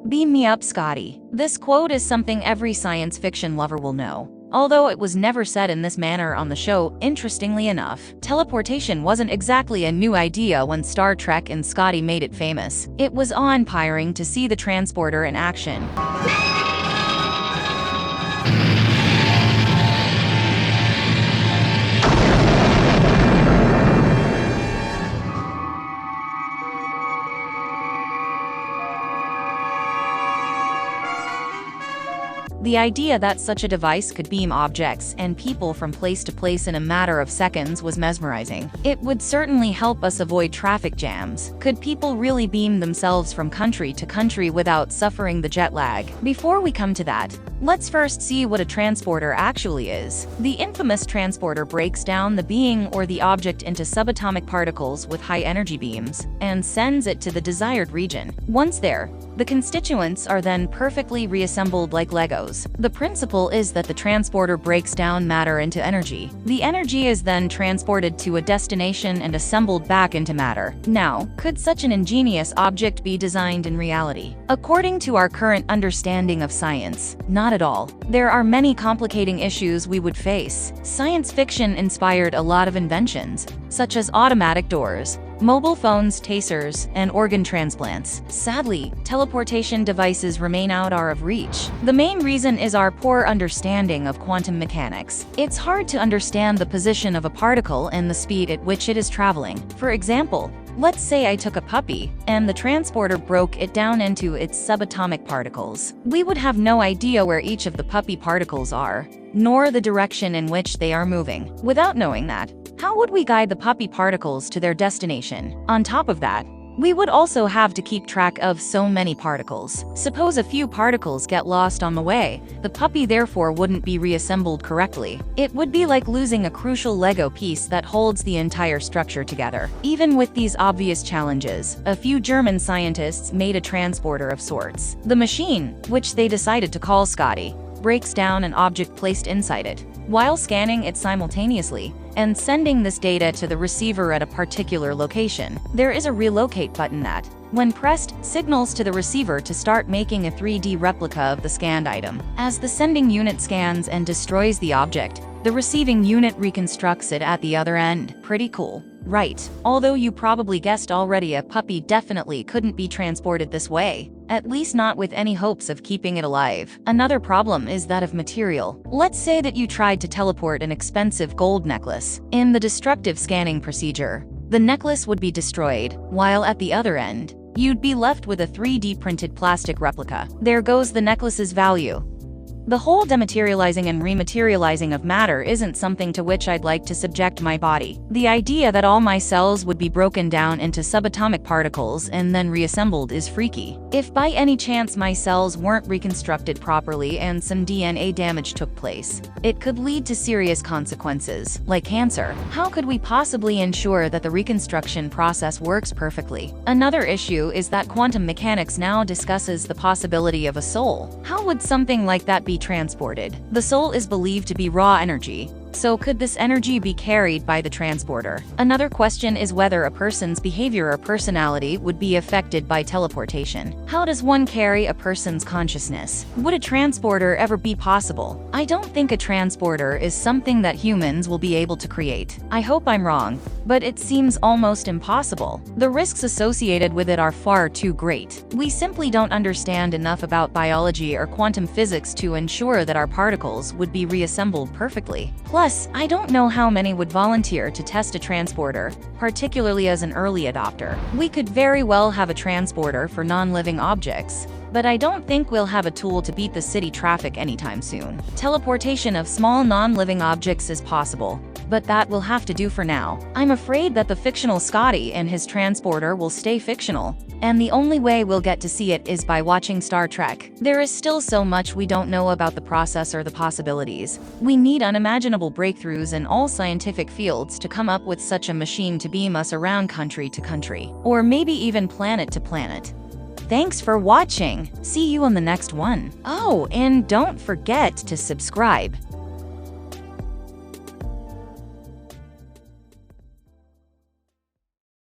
Beam me up, Scotty. This quote is something every science fiction lover will know. Although it was never said in this manner on the show, interestingly enough, teleportation wasn't exactly a new idea when Star Trek and Scotty made it famous. It was awe-inspiring to see the transporter in action. The idea that such a device could beam objects and people from place to place in a matter of seconds was mesmerizing. It would certainly help us avoid traffic jams. Could people really beam themselves from country to country without suffering the jet lag? Before we come to that, let's first see what a transporter actually is. The infamous transporter breaks down the being or the object into subatomic particles with high energy beams and sends it to the desired region. Once there, the constituents are then perfectly reassembled like Legos. The principle is that the transporter breaks down matter into energy. The energy is then transported to a destination and assembled back into matter. Now, could such an ingenious object be designed in reality? According to our current understanding of science, not at all. There are many complicating issues we would face. Science fiction inspired a lot of inventions, such as automatic doors, mobile phones, tasers, and organ transplants. Sadly, teleportation devices remain out of reach. The main reason is our poor understanding of quantum mechanics. It's hard to understand the position of a particle and the speed at which it is traveling. For example, let's say I took a puppy, and the transporter broke it down into its subatomic particles. We would have no idea where each of the puppy particles are, nor the direction in which they are moving. Without knowing that, how would we guide the puppy particles to their destination? On top of that, we would also have to keep track of so many particles. Suppose a few particles get lost on the way, the puppy therefore wouldn't be reassembled correctly. It would be like losing a crucial Lego piece that holds the entire structure together. Even with these obvious challenges, a few German scientists made a transporter of sorts. The machine, which they decided to call Scotty, breaks down an object placed inside it, while scanning it simultaneously and sending this data to the receiver at a particular location. There is a relocate button that, when pressed, signals to the receiver to start making a 3D replica of the scanned item. As the sending unit scans and destroys the object, the receiving unit reconstructs it at the other end. Pretty cool, right? Although you probably guessed already, a puppy definitely couldn't be transported this way. At least not with any hopes of keeping it alive. Another problem is that of material. Let's say that you tried to teleport an expensive gold necklace. In the destructive scanning procedure, the necklace would be destroyed, while at the other end, you'd be left with a 3D printed plastic replica. There goes the necklace's value. The whole dematerializing and rematerializing of matter isn't something to which I'd like to subject my body. The idea that all my cells would be broken down into subatomic particles and then reassembled is freaky. If by any chance my cells weren't reconstructed properly and some DNA damage took place, it could lead to serious consequences, like cancer. How could we possibly ensure that the reconstruction process works perfectly? Another issue is that quantum mechanics now discusses the possibility of a soul. How would something like that be transported? The soul is believed to be raw energy, so could this energy be carried by the transporter? Another question is whether a person's behavior or personality would be affected by teleportation. How does one carry a person's consciousness? Would a transporter ever be possible? I don't think a transporter is something that humans will be able to create. I hope I'm wrong, but it seems almost impossible. The risks associated with it are far too great. We simply don't understand enough about biology or quantum physics to ensure that our particles would be reassembled perfectly. Plus, I don't know how many would volunteer to test a transporter, particularly as an early adopter. We could very well have a transporter for non-living objects, but I don't think we'll have a tool to beat the city traffic anytime soon. Teleportation of small non-living objects is possible, but that will have to do for now. I'm afraid that the fictional Scotty and his transporter will stay fictional, and the only way we'll get to see it is by watching Star Trek. There is still so much we don't know about the process or the possibilities. We need unimaginable breakthroughs in all scientific fields to come up with such a machine to beam us around country to country, or maybe even planet to planet. Thanks for watching. See you on the next one. Oh, and don't forget to subscribe.